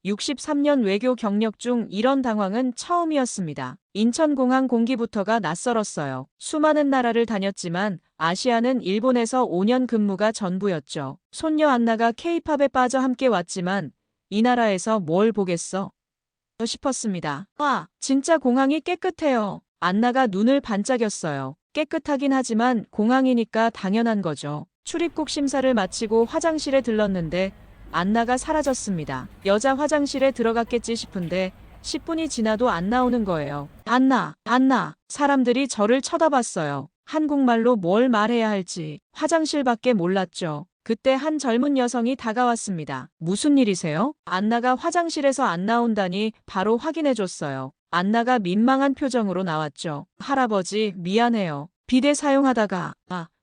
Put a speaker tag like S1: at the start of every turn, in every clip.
S1: 63년 외교 경력 중 이런 당황은 처음이었습니다. 인천공항 공기부터가 낯설었어요. 수많은 나라를 다녔지만 아시아는 일본에서 5년 근무가 전부였죠. 손녀 안나가 케이팝에 빠져 함께 왔지만 이 나라에서 뭘 보겠어? 싶었습니다. 와, 진짜 공항이 깨끗해요. 안나가 눈을 반짝였어요. 깨끗하긴 하지만 공항이니까 당연한 거죠. 출입국 심사를 마치고 화장실에 들렀는데 안나가 사라졌습니다. 여자 화장실에 들어갔겠지 싶은데 10분이 지나도 안 나오는 거예요. 안나, 안나. 사람들이 저를 쳐다봤어요. 한국말로 뭘 말해야 할지 화장실밖에 몰랐죠. 그때 한 젊은 여성이 다가왔습니다. 무슨 일이세요? 안나가 화장실에서 안 나온다니 바로 확인해줬어요. 안나가 민망한 표정으로 나왔죠. 할아버지, 미안해요. 비데 사용하다가,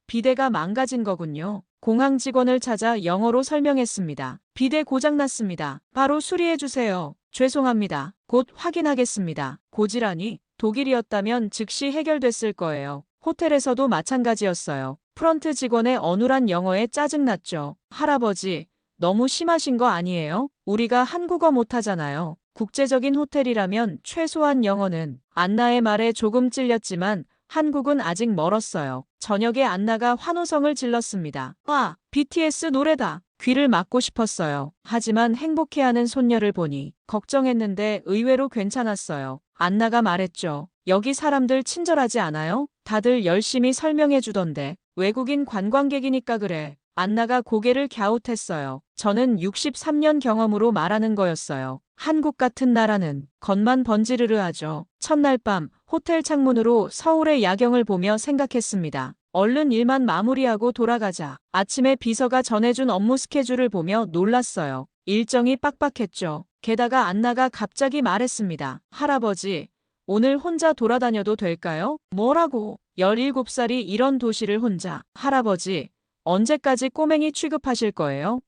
S1: 비데가 망가진 거군요. 공항 직원을 찾아 영어로 설명했습니다. 비데 고장났습니다. 바로 수리해주세요. 죄송합니다. 곧 확인하겠습니다. 고지란히 독일이었다면 즉시 해결됐을 거예요. 호텔에서도 마찬가지였어요. 프런트 직원의 어눌한 영어에 짜증났죠. 할아버지, 너무 심하신 거 아니에요? 우리가 한국어 못하잖아요. 국제적인 호텔이라면 최소한 영어는. 안나의 말에 조금 찔렸지만 한국은 아직 멀었어요. 저녁에 안나가 환호성을 질렀습니다. 와, BTS 노래다. 귀를 막고 싶었어요. 하지만 행복해하는 손녀를 보니 걱정했는데 의외로 괜찮았어요. 안나가 말했죠. 여기 사람들 친절하지 않아요? 다들 열심히 설명해 주던데. 외국인 관광객이니까 그래. 안나가 고개를 갸웃했어요. 저는 63년 경험으로 말하는 거였어요. 한국 같은 나라는 겉만 번지르르하죠. 첫날 밤 호텔 창문으로 서울의 야경을 보며 생각했습니다. 얼른 일만 마무리하고 돌아가자. 아침에 비서가 전해준 업무 스케줄을 보며 놀랐어요. 일정이 빡빡했죠. 게다가 안나가 갑자기 말했습니다. 할아버지, 오늘 혼자 돌아다녀도 될까요? 뭐라고? 17살이 이런 도시를 혼자. 할아버지, 언제까지 꼬맹이 취급하실 거예요?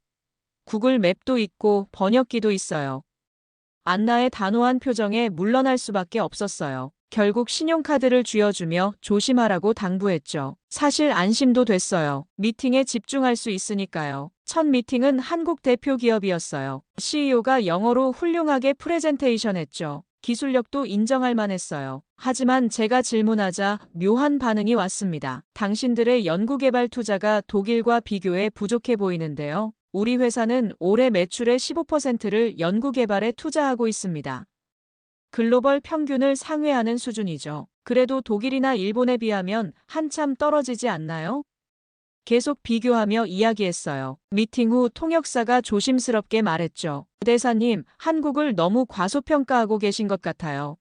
S1: 구글 맵도 있고 번역기도 있어요. 안나의 단호한 표정에 물러날 수밖에 없었어요. 결국 신용카드를 쥐어주며 조심하라고 당부했죠. 사실 안심도 됐어요. 미팅에 집중할 수 있으니까요. 첫 미팅은 한국 대표 기업이었어요. CEO가 영어로 훌륭하게 프레젠테이션했죠. 기술력도 인정할 만했어요. 하지만 제가 질문하자 묘한 반응이 왔습니다. 당신들의 연구개발 투자가 독일과 비교해 부족해 보이는데요. 우리 회사는 올해 매출의 15%를 연구개발에 투자하고 있습니다. 글로벌 평균을 상회하는 수준이죠. 그래도 독일이나 일본에 비하면 한참 떨어지지 않나요? 계속 비교하며 이야기했어요. 미팅 후 통역사가 조심스럽게 말했죠. 대사님, 한국을 너무 과소평가하고 계신 것 같아요.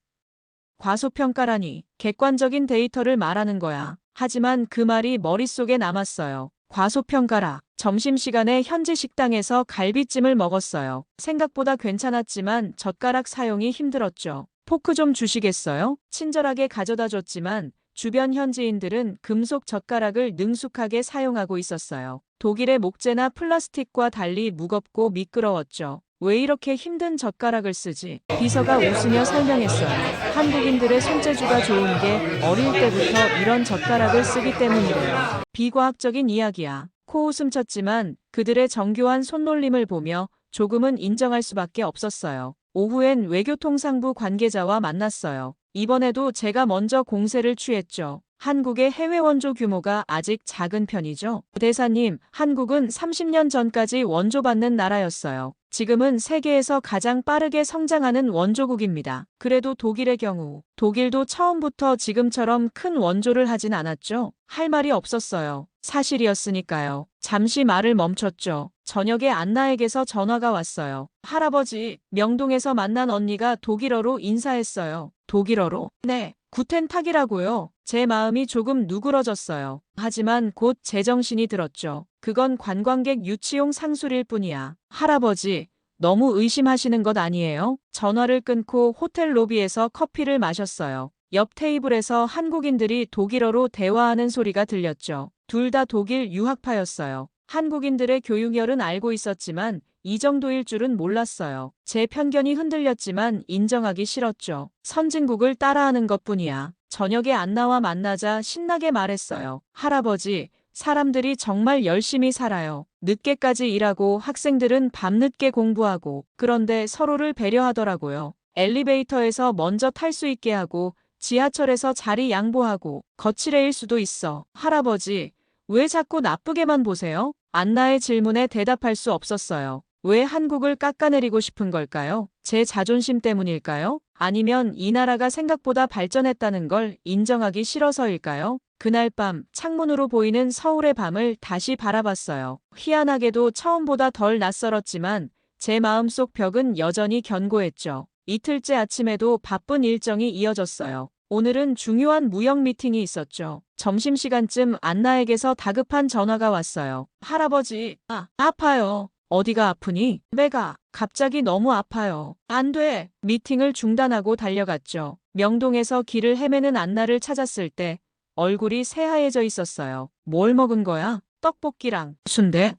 S1: 과소평가라니, 객관적인 데이터를 말하는 거야. 하지만 그 말이 머릿속에 남았어요. 과소평가라. 점심시간에 현지 식당에서 갈비찜을 먹었어요. 생각보다 괜찮았지만 젓가락 사용이 힘들었죠. 포크 좀 주시겠어요? 친절하게 가져다 줬지만 주변 현지인들은 금속 젓가락을 능숙하게 사용하고 있었어요. 독일의 목재나 플라스틱과 달리 무겁고 미끄러웠죠. 왜 이렇게 힘든 젓가락을 쓰지? 비서가 웃으며 설명했어요. 한국인들의 손재주가 좋은 게 어릴 때부터 이런 젓가락을 쓰기 때문이래요. 비과학적인 이야기야. 코웃음 쳤지만 그들의 정교한 손놀림을 보며 조금은 인정할 수밖에 없었어요. 오후엔 외교통상부 관계자와 만났어요. 이번에도 제가 먼저 공세를 취했죠. 한국의 해외 원조 규모가 아직 작은 편이죠. 대사님, 한국은 30년 전까지 원조 받는 나라였어요. 지금은 세계에서 가장 빠르게 성장하는 원조국입니다. 그래도 독일의 경우, 독일도 처음부터 지금처럼 큰 원조를 하진 않았죠. 할 말이 없었어요. 사실이었으니까요. 잠시 말을 멈췄죠. 저녁에 안나에게서 전화가 왔어요. 할아버지, 명동에서 만난 언니가 독일어로 인사했어요. 독일어로? 네. 구텐탁이라고요. 제 마음이 조금 누그러졌어요. 하지만 곧 제정신이 들었죠. 그건 관광객 유치용 상술일 뿐이야. 할아버지, 너무 의심하시는 것 아니에요? 전화를 끊고 호텔 로비에서 커피를 마셨어요. 옆 테이블에서 한국인들이 독일어로 대화하는 소리가 들렸죠. 둘 다 독일 유학파였어요. 한국인들의 교육열은 알고 있었지만 이 정도일 줄은 몰랐어요. 제 편견이 흔들렸지만 인정하기 싫었죠. 선진국을 따라하는 것뿐이야. 저녁에 안나와 만나자 신나게 말했어요. 할아버지, 사람들이 정말 열심히 살아요. 늦게까지 일하고 학생들은 밤늦게 공부하고 그런데 서로를 배려하더라고요. 엘리베이터에서 먼저 탈 수 있게 하고 지하철에서 자리 양보하고 거칠애일 수도 있어. 할아버지, 왜 자꾸 나쁘게만 보세요? 안나의 질문에 대답할 수 없었어요. 왜 한국을 깎아내리고 싶은 걸까요? 제 자존심 때문일까요? 아니면 이 나라가 생각보다 발전했다는 걸 인정하기 싫어서일까요? 그날 밤 창문으로 보이는 서울의 밤을 다시 바라봤어요. 희한하게도 처음보다 덜 낯설었지만 제 마음속 벽은 여전히 견고했죠. 이틀째 아침에도 바쁜 일정이 이어졌어요. 오늘은 중요한 무역 미팅이 있었죠. 점심시간쯤 안나에게서 다급한 전화가 왔어요. 할아버지, 아파요. 어디가 아프니? 배가 갑자기 너무 아파요. 안 돼. 미팅을 중단하고 달려갔죠. 명동에서 길을 헤매는 안나를 찾았을 때 얼굴이 새하얘져 있었어요. 뭘 먹은 거야? 떡볶이랑 순대?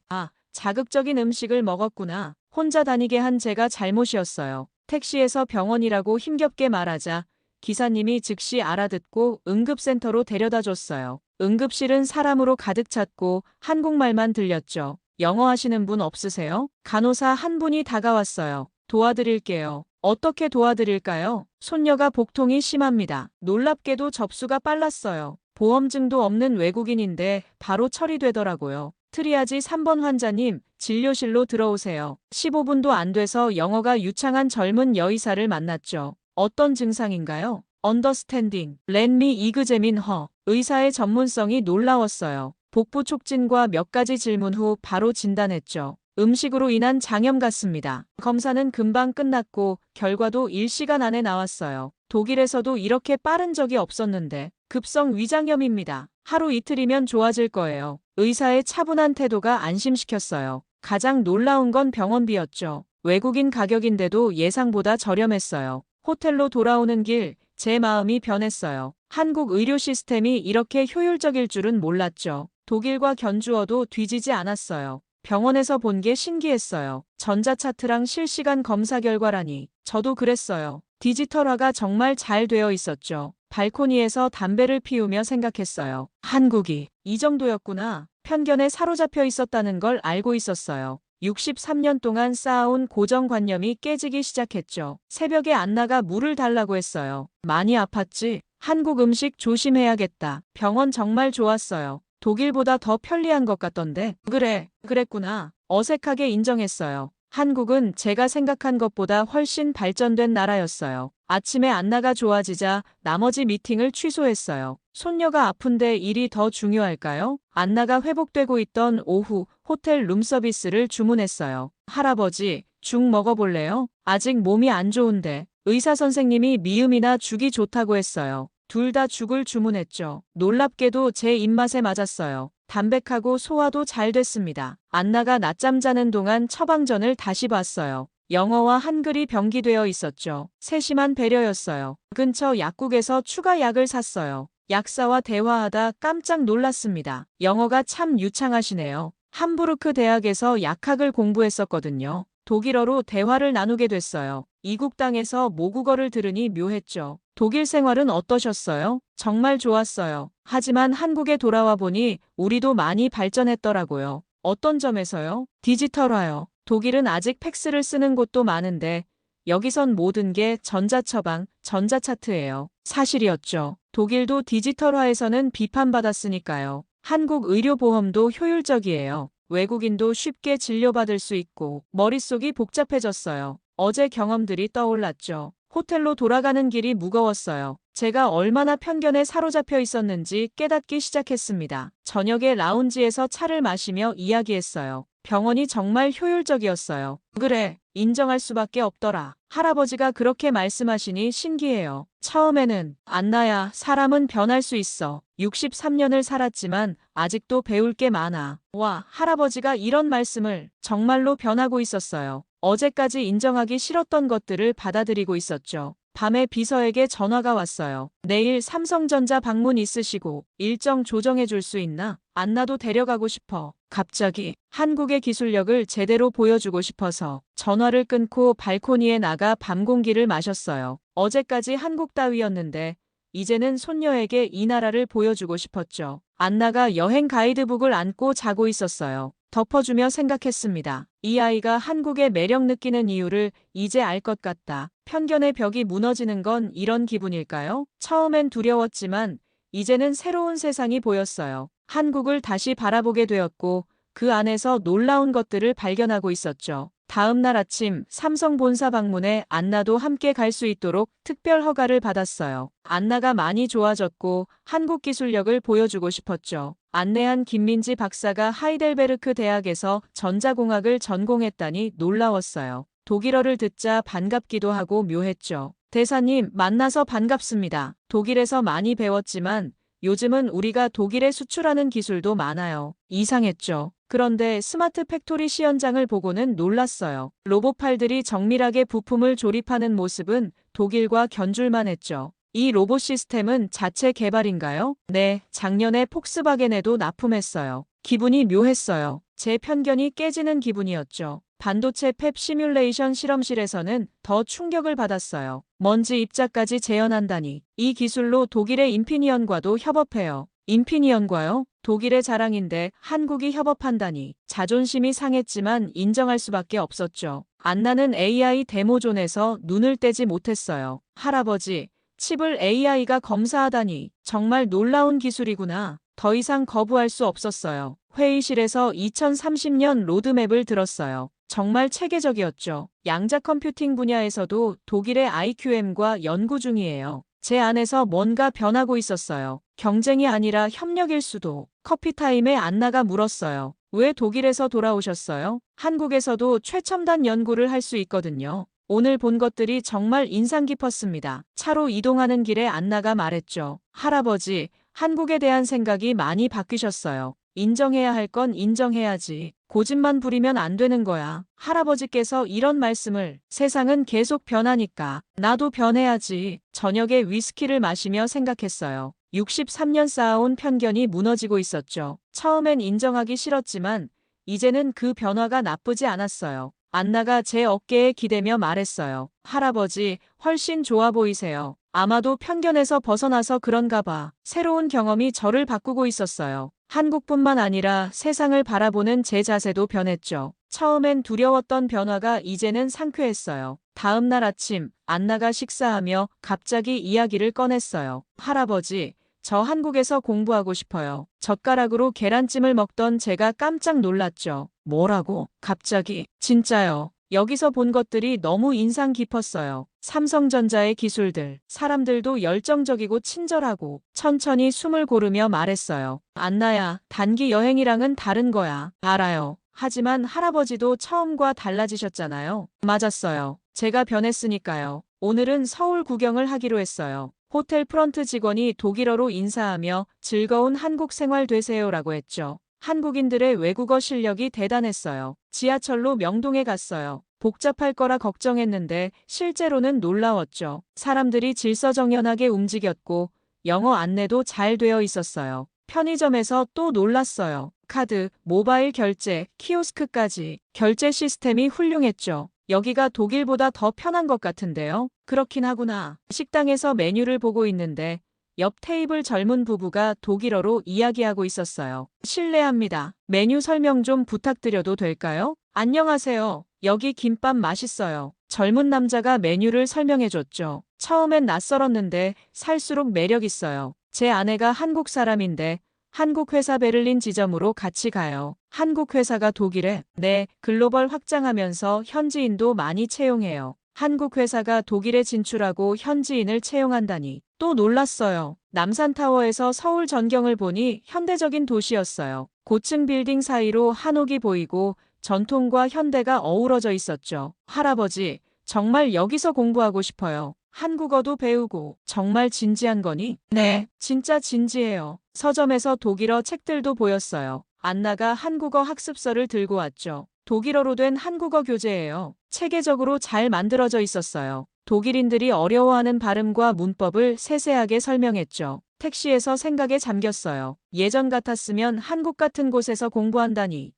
S1: 자극적인 음식을 먹었구나. 혼자 다니게 한 제가 잘못이었어요. 택시에서 병원이라고 힘겹게 말하자 기사님이 즉시 알아듣고 응급센터로 데려다 줬어요. 응급실은 사람으로 가득 찼고 한국말만 들렸죠. 영어 하시는 분 없으세요? 간호사 한 분이 다가왔어요. 도와드릴게요. 어떻게 도와드릴까요? 손녀가 복통이 심합니다. 놀랍게도 접수가 빨랐어요. 보험증도 없는 외국인인데 바로 처리되더라고요. 트리아지 3번 환자님, 진료실로 들어오세요. 15분도 안 돼서 영어가 유창한 젊은 여의사를 만났죠. 어떤 증상인가요? 언더스탠딩, 렛미 이그제민 허. 의사의 전문성이 놀라웠어요. 복부 촉진과 몇 가지 질문 후 바로 진단했죠. 음식으로 인한 장염 같습니다. 검사는 금방 끝났고 결과도 1시간 안에 나왔어요. 독일에서도 이렇게 빠른 적이 없었는데 급성 위장염입니다. 하루 이틀이면 좋아질 거예요. 의사의 차분한 태도가 안심시켰어요. 가장 놀라운 건 병원비였죠. 외국인 가격인데도 예상보다 저렴했어요. 호텔로 돌아오는 길, 제 마음이 변했어요. 한국 의료 시스템이 이렇게 효율적일 줄은 몰랐죠. 독일과 견주어도 뒤지지 않았어요. 병원에서 본 게 신기했어요. 전자차트랑 실시간 검사 결과라니. 저도 그랬어요. 디지털화가 정말 잘 되어 있었죠. 발코니에서 담배를 피우며 생각했어요. 한국이 이 정도였구나. 편견에 사로잡혀 있었다는 걸 알고 있었어요. 63년 동안 쌓아온 고정관념이 깨지기 시작했죠. 새벽에 안나가 물을 달라고 했어요. 많이 아팠지? 한국 음식 조심해야겠다. 병원 정말 좋았어요. 독일보다 더 편리한 것 같던데. 그래, 그랬구나. 어색하게 인정했어요. 한국은 제가 생각한 것보다 훨씬 발전된 나라였어요. 아침에 안나가 좋아지자 나머지 미팅을 취소했어요. 손녀가 아픈데 일이 더 중요할까요? 안나가 회복되고 있던 오후 호텔 룸서비스를 주문했어요. 할아버지, 죽 먹어볼래요? 아직 몸이 안 좋은데. 의사 선생님이 미음이나 죽이 좋다고 했어요. 둘 다 죽을 주문했죠. 놀랍게도 제 입맛에 맞았어요. 담백하고 소화도 잘 됐습니다. 안나가 낮잠 자는 동안 처방전을 다시 봤어요. 영어와 한글이 병기되어 있었죠. 세심한 배려였어요. 근처 약국에서 추가 약을 샀어요. 약사와 대화하다 깜짝 놀랐습니다. 영어가 참 유창하시네요. 함부르크 대학에서 약학을 공부했었거든요. 독일어로 대화를 나누게 됐어요. 이국 땅에서 모국어를 들으니 묘했죠. 독일 생활은 어떠셨어요? 정말 좋았어요. 하지만 한국에 돌아와 보니 우리도 많이 발전했더라고요. 어떤 점에서요? 디지털화요. 독일은 아직 팩스를 쓰는 곳도 많은데 여기선 모든 게 전자처방, 전자차트예요. 사실이었죠. 독일도 디지털화에서는 비판받았으니까요. 한국 의료보험도 효율적이에요. 외국인도 쉽게 진료받을 수 있고 머릿속이 복잡해졌어요. 어제 경험들이 떠올랐죠. 호텔로 돌아가는 길이 무거웠어요. 제가 얼마나 편견에 사로잡혀 있었는지 깨닫기 시작했습니다. 저녁에 라운지에서 차를 마시며 이야기했어요. 병원이 정말 효율적이었어요. 그래, 인정할 수밖에 없더라. 할아버지가 그렇게 말씀하시니 신기해요. 처음에는 안나야, 사람은 변할 수 있어. 63년을 살았지만 아직도 배울 게 많아. 와, 할아버지가 이런 말씀을 정말로 변하고 있었어요. 어제까지 인정하기 싫었던 것들을 받아들이고 있었죠. 밤에 비서에게 전화가 왔어요. 내일 삼성전자 방문 있으시고 일정 조정해 줄 수 있나? 안나도 데려가고 싶어. 갑자기 한국의 기술력을 제대로 보여주고 싶어서 전화를 끊고 발코니에 나가 밤 공기를 마셨어요. 어제까지 한국 따위였는데 이제는 손녀에게 이 나라를 보여주고 싶었죠. 안나가 여행 가이드북을 안고 자고 있었어요. 덮어주며 생각했습니다. 이 아이가 한국의 매력 느끼는 이유를 이제 알 것 같다. 편견의 벽이 무너지는 건 이런 기분일까요? 처음엔 두려웠지만 이제는 새로운 세상이 보였어요. 한국을 다시 바라보게 되었고 그 안에서 놀라운 것들을 발견하고 있었죠. 다음 날 아침 삼성 본사 방문에 안나도 함께 갈 수 있도록 특별 허가를 받았어요. 안나가 많이 좋아졌고 한국 기술력을 보여주고 싶었죠. 안내한 김민지 박사가 하이델베르크 대학에서 전자공학을 전공했다니 놀라웠어요. 독일어를 듣자 반갑기도 하고 묘했죠. 대사님, 만나서 반갑습니다. 독일에서 많이 배웠지만 요즘은 우리가 독일에 수출하는 기술도 많아요. 이상했죠. 그런데 스마트 팩토리 시연장을 보고는 놀랐어요. 로봇팔들이 정밀하게 부품을 조립하는 모습은 독일과 견줄만 했죠. 이 로봇 시스템은 자체 개발인가요? 네, 작년에 폭스바겐에도 납품했어요. 기분이 묘했어요. 제 편견이 깨지는 기분이었죠. 반도체 팹 시뮬레이션 실험실에서는 더 충격을 받았어요. 먼지 입자까지 재현한다니. 이 기술로 독일의 인피니언과도 협업해요. 인피니언과요? 독일의 자랑인데 한국이 협업한다니. 자존심이 상했지만 인정할 수밖에 없었죠. 안나는 AI 데모존에서 눈을 떼지 못했어요. 할아버지, 칩을 AI가 검사하다니. 정말 놀라운 기술이구나. 더 이상 거부할 수 없었어요. 회의실에서 2030년 로드맵을 들었어요. 정말 체계적이었죠. 양자 컴퓨팅 분야에서도 독일의 IQM과 연구 중이에요. 제 안에서 뭔가 변하고 있었어요. 경쟁이 아니라 협력일 수도. 커피타임에 안나가 물었어요. 왜 독일에서 돌아오셨어요? 한국에서도 최첨단 연구를 할 수 있거든요. 오늘 본 것들이 정말 인상 깊었습니다. 차로 이동하는 길에 안나가 말했죠. 할아버지, 한국에 대한 생각이 많이 바뀌셨어요. 인정해야 할 건 인정해야지. 고집만 부리면 안 되는 거야. 할아버지께서 이런 말씀을. 세상은 계속 변하니까 나도 변해야지. 저녁에 위스키를 마시며 생각했어요. 63년 쌓아온 편견이 무너지고 있었죠. 처음엔 인정하기 싫었지만 이제는 그 변화가 나쁘지 않았어요. 안나가 제 어깨에 기대며 말했어요. 할아버지, 훨씬 좋아 보이세요. 아마도 편견에서 벗어나서 그런가 봐. 새로운 경험이 저를 바꾸고 있었어요. 한국뿐만 아니라 세상을 바라보는 제 자세도 변했죠. 처음엔 두려웠던 변화가 이제는 상쾌했어요. 다음 날 아침, 안나가 식사하며 갑자기 이야기를 꺼냈어요. 할아버지, 저 한국에서 공부하고 싶어요. 젓가락으로 계란찜을 먹던 제가 깜짝 놀랐죠. 뭐라고? 갑자기? 진짜요. 여기서 본 것들이 너무 인상 깊었어요. 삼성전자의 기술들, 사람들도 열정적이고 친절하고. 천천히 숨을 고르며 말했어요. 안나야, 단기 여행이랑은 다른 거야. 알아요. 하지만 할아버지도 처음과 달라지셨잖아요. 맞았어요. 제가 변했으니까요. 오늘은 서울 구경을 하기로 했어요. 호텔 프런트 직원이 독일어로 인사하며 즐거운 한국 생활 되세요라고 했죠. 한국인들의 외국어 실력이 대단했어요. 지하철로 명동에 갔어요. 복잡할 거라 걱정했는데 실제로는 놀라웠죠. 사람들이 질서정연하게 움직였고 영어 안내도 잘 되어 있었어요. 편의점에서 또 놀랐어요. 카드, 모바일 결제, 키오스크까지. 결제 시스템이 훌륭했죠. 여기가 독일보다 더 편한 것 같은데요. 그렇긴 하구나. 식당에서 메뉴를 보고 있는데 옆 테이블 젊은 부부가 독일어로 이야기하고 있었어요. 실례합니다. 메뉴 설명 좀 부탁드려도 될까요? 안녕하세요. 여기 김밥 맛있어요. 젊은 남자가 메뉴를 설명해줬죠. 처음엔 낯설었는데 살수록 매력 있어요. 제 아내가 한국 사람인데 한국 회사 베를린 지점으로 같이 가요. 한국 회사가 독일에? 네, 글로벌 확장하면서 현지인도 많이 채용해요. 한국 회사가 독일에 진출하고 현지인을 채용한다니. 또 놀랐어요. 남산타워에서 서울 전경을 보니 현대적인 도시였어요. 고층 빌딩 사이로 한옥이 보이고 전통과 현대가 어우러져 있었죠. 할아버지, 정말 여기서 공부하고 싶어요. 한국어도 배우고. 정말 진지한 거니? 네, 진짜 진지해요. 서점에서 독일어 책들도 보였어요. 안나가 한국어 학습서를 들고 왔죠. 독일어로 된 한국어 교재예요. 체계적으로 잘 만들어져 있었어요. 독일인들이 어려워하는 발음과 문법을 세세하게 설명했죠. 택시에서 생각에 잠겼어요. 예전 같았으면 한국 같은 곳에서 공부한다니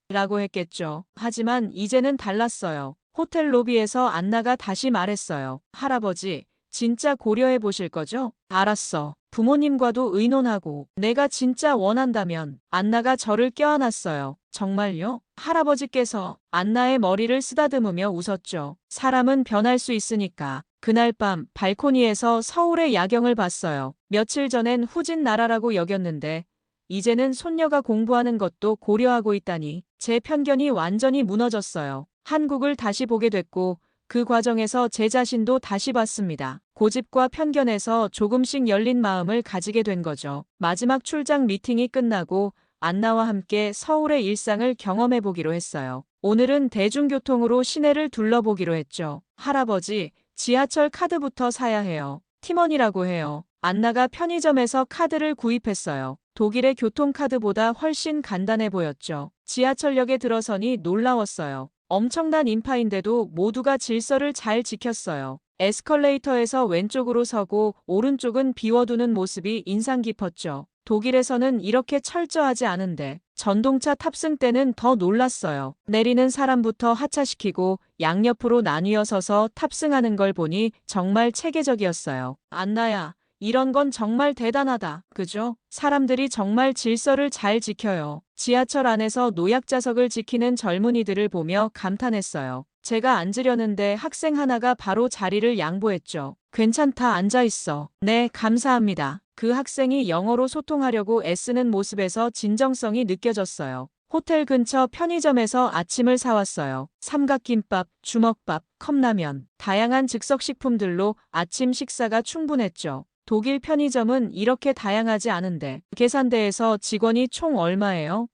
S1: 라고 했겠죠. 하지만 이제는 달랐어요. 호텔 로비에서 안나가 다시 말했어요. 할아버지, 진짜 고려해 보실 거죠? 알았어. 부모님과도 의논하고 내가 진짜 원한다면. 안나가 저를 껴안았어요. 정말요? 할아버지께서 안나의 머리를 쓰다듬으며 웃었죠. 사람은 변할 수 있으니까. 그날 밤 발코니에서 서울의 야경을 봤어요. 며칠 전엔 후진 나라라고 여겼는데 이제는 손녀가 공부하는 것도 고려하고 있다니 제 편견이 완전히 무너졌어요. 한국을 다시 보게 됐고 그 과정에서 제 자신도 다시 봤습니다. 고집과 편견에서 조금씩 열린 마음을 가지게 된 거죠. 마지막 출장 미팅이 끝나고 안나와 함께 서울의 일상을 경험해 보기로 했어요. 오늘은 대중교통으로 시내를 둘러보기로 했죠. 할아버지, 지하철 카드부터 사야 해요. 팀원이라고 해요. 안나가 편의점에서 카드를 구입했어요. 독일의 교통카드보다 훨씬 간단해 보였죠. 지하철역에 들어서니 놀라웠어요. 엄청난 인파인데도 모두가 질서를 잘 지켰어요. 에스컬레이터에서 왼쪽으로 서고 오른쪽은 비워두는 모습이 인상 깊었죠. 독일에서는 이렇게 철저하지 않은데 전동차 탑승 때는 더 놀랐어요. 내리는 사람부터 하차시키고 양옆으로 나뉘어 서서 탑승하는 걸 보니 정말 체계적이었어요. 안나야, 이런 건 정말 대단하다. 그죠? 사람들이 정말 질서를 잘 지켜요. 지하철 안에서 노약자석을 지키는 젊은이들을 보며 감탄했어요. 제가 앉으려는데 학생 하나가 바로 자리를 양보했죠. 괜찮다, 앉아있어. 네, 감사합니다. 그 학생이 영어로 소통하려고 애쓰는 모습에서 진정성이 느껴졌어요. 호텔 근처 편의점에서 아침을 사왔어요. 삼각김밥, 주먹밥, 컵라면, 다양한 즉석식품들로 아침 식사가 충분했죠. 독일 편의점은 이렇게 다양하지 않은데 계산대에서 직원이 총 얼마예요?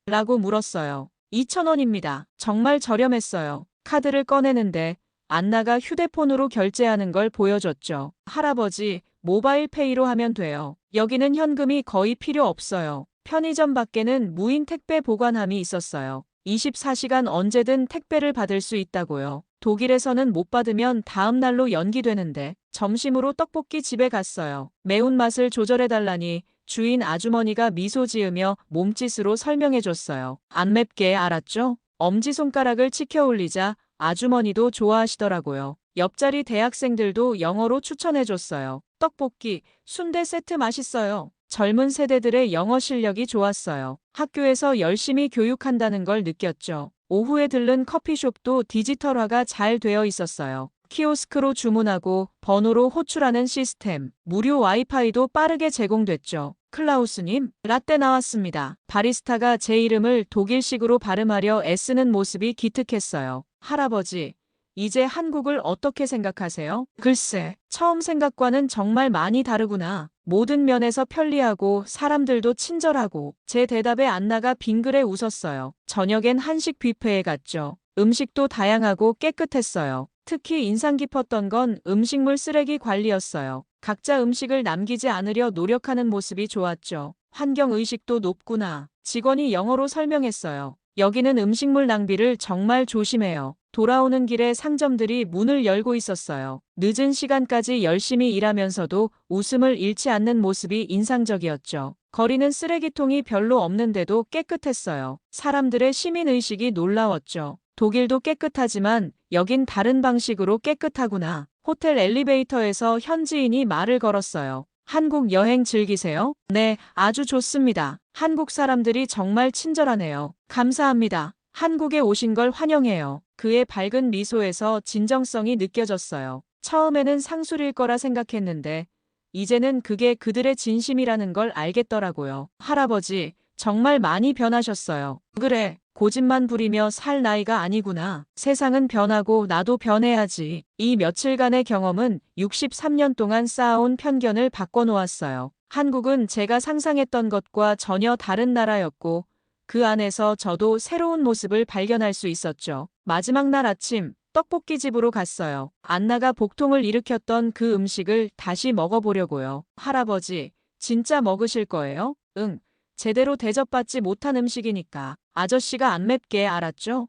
S1: 라고 물었어요. 2,000원입니다. 정말 저렴했어요. 카드를 꺼내는데 안나가 휴대폰으로 결제하는 걸 보여줬죠. 할아버지, 모바일 페이로 하면 돼요. 여기는 현금이 거의 필요 없어요. 편의점 밖에는 무인 택배 보관함이 있었어요. 24시간 언제든 택배를 받을 수 있다고요. 독일에서는 못 받으면 다음 날로 연기되는데 점심으로 떡볶이 집에 갔어요. 매운맛을 조절해달라니 주인 아주머니가 미소 지으며 몸짓으로 설명해줬어요. 안 맵게, 알았죠? 엄지손가락을 치켜 올리자 아주머니도 좋아하시더라고요. 옆자리 대학생들도 영어로 추천해줬어요. 떡볶이, 순대 세트 맛있어요. 젊은 세대들의 영어 실력이 좋았어요. 학교에서 열심히 교육한다는 걸 느꼈죠. 오후에 들른 커피숍도 디지털화가 잘 되어 있었어요. 키오스크로 주문하고 번호로 호출하는 시스템, 무료 와이파이도 빠르게 제공됐죠. 클라우스님, 라떼 나왔습니다. 바리스타가 제 이름을 독일식으로 발음하려 애쓰는 모습이 기특했어요. 할아버지, 이제 한국을 어떻게 생각하세요? 글쎄, 처음 생각과는 정말 많이 다르구나. 모든 면에서 편리하고 사람들도 친절하고. 제 대답에 안나가 빙그레 웃었어요. 저녁엔 한식 뷔페에 갔죠. 음식도 다양하고 깨끗했어요. 특히 인상 깊었던 건 음식물 쓰레기 관리였어요. 각자 음식을 남기지 않으려 노력하는 모습이 좋았죠. 환경의식도 높구나. 직원이 영어로 설명했어요. 여기는 음식물 낭비를 정말 조심해요. 돌아오는 길에 상점들이 문을 열고 있었어요. 늦은 시간까지 열심히 일하면서도 웃음을 잃지 않는 모습이 인상적이었죠. 거리는 쓰레기통이 별로 없는데도 깨끗했어요. 사람들의 시민의식이 놀라웠죠. 독일도 깨끗하지만 여긴 다른 방식으로 깨끗하구나. 호텔 엘리베이터에서 현지인이 말을 걸었어요. 한국 여행 즐기세요? 네, 아주 좋습니다. 한국 사람들이 정말 친절하네요. 감사합니다. 한국에 오신 걸 환영해요. 그의 밝은 미소에서 진정성이 느껴졌어요. 처음에는 상술일 거라 생각했는데 이제는 그게 그들의 진심이라는 걸 알겠더라고요. 할아버지, 정말 많이 변하셨어요. 그래, 고집만 부리며 살 나이가 아니구나. 세상은 변하고 나도 변해야지. 이 며칠간의 경험은 63년 동안 쌓아온 편견을 바꿔놓았어요. 한국은 제가 상상했던 것과 전혀 다른 나라였고 그 안에서 저도 새로운 모습을 발견할 수 있었죠. 마지막 날 아침, 떡볶이 집으로 갔어요. 안나가 복통을 일으켰던 그 음식을 다시 먹어보려고요. 할아버지, 진짜 먹으실 거예요? 응, 제대로 대접받지 못한 음식이니까. 아저씨가 안 맵게, 알았죠?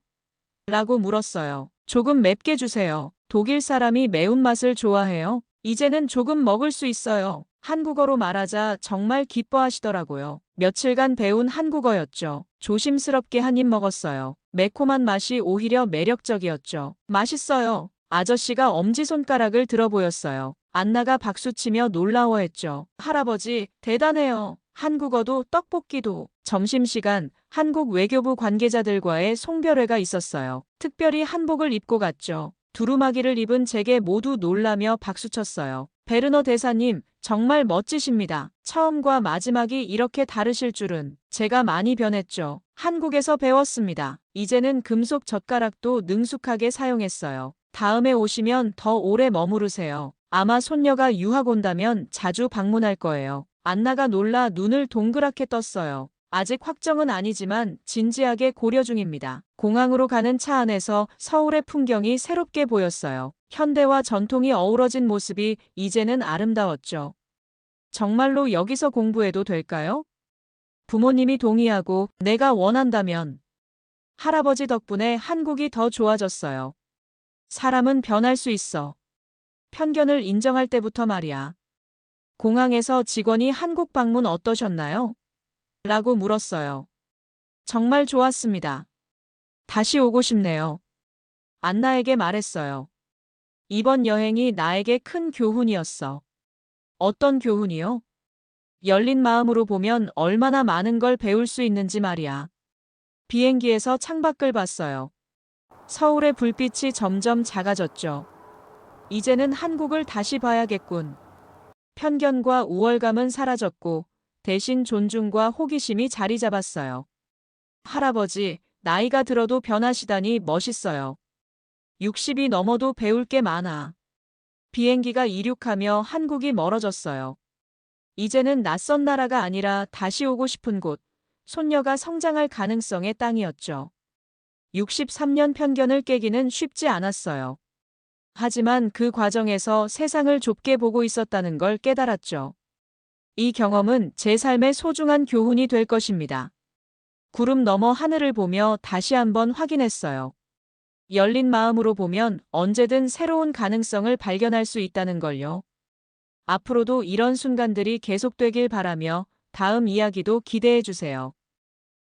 S1: 라고 물었어요. 조금 맵게 주세요. 독일 사람이 매운맛을 좋아해요. 이제는 조금 먹을 수 있어요. 한국어로 말하자 정말 기뻐하시더라고요. 며칠간 배운 한국어였죠. 조심스럽게 한 입 먹었어요. 매콤한 맛이 오히려 매력적이었죠. 맛있어요. 아저씨가 엄지손가락을 들어 보였어요. 안나가 박수치며 놀라워했죠. 할아버지, 대단해요. 한국어도 떡볶이도. 점심시간 한국 외교부 관계자들과의 송별회가 있었어요. 특별히 한복을 입고 갔죠. 두루마기를 입은 제게 모두 놀라며 박수쳤어요. 베르너 대사님, 정말 멋지십니다. 처음과 마지막이 이렇게 다르실 줄은. 제가 많이 변했죠. 한국에서 배웠습니다. 이제는 금속 젓가락도 능숙하게 사용했어요. 다음에 오시면 더 오래 머무르세요. 아마 손녀가 유학 온다면 자주 방문할 거예요. 안나가 놀라 눈을 동그랗게 떴어요. 아직 확정은 아니지만 진지하게 고려 중입니다. 공항으로 가는 차 안에서 서울의 풍경이 새롭게 보였어요. 현대와 전통이 어우러진 모습이 이제는 아름다웠죠. 정말로 여기서 공부해도 될까요? 부모님이 동의하고 내가 원한다면. 할아버지 덕분에 한국이 더 좋아졌어요. 사람은 변할 수 있어. 편견을 인정할 때부터 말이야. 공항에서 직원이 한국 방문 어떠셨나요? 라고 물었어요. 정말 좋았습니다. 다시 오고 싶네요. 안나에게 말했어요. 이번 여행이 나에게 큰 교훈이었어. 어떤 교훈이요? 열린 마음으로 보면 얼마나 많은 걸 배울 수 있는지 말이야. 비행기에서 창밖을 봤어요. 서울의 불빛이 점점 작아졌죠. 이제는 한국을 다시 봐야겠군. 편견과 우월감은 사라졌고 대신 존중과 호기심이 자리 잡았어요. 할아버지, 나이가 들어도 변하시다니 멋있어요. 60이 넘어도 배울 게 많아. 비행기가 이륙하며 한국이 멀어졌어요. 이제는 낯선 나라가 아니라 다시 오고 싶은 곳, 손녀가 성장할 가능성의 땅이었죠. 63년 편견을 깨기는 쉽지 않았어요. 하지만 그 과정에서 세상을 좁게 보고 있었다는 걸 깨달았죠. 이 경험은 제 삶의 소중한 교훈이 될 것입니다. 구름 너머 하늘을 보며 다시 한번 확인했어요. 열린 마음으로 보면 언제든 새로운 가능성을 발견할 수 있다는 걸요. 앞으로도 이런 순간들이 계속되길 바라며 다음 이야기도 기대해 주세요.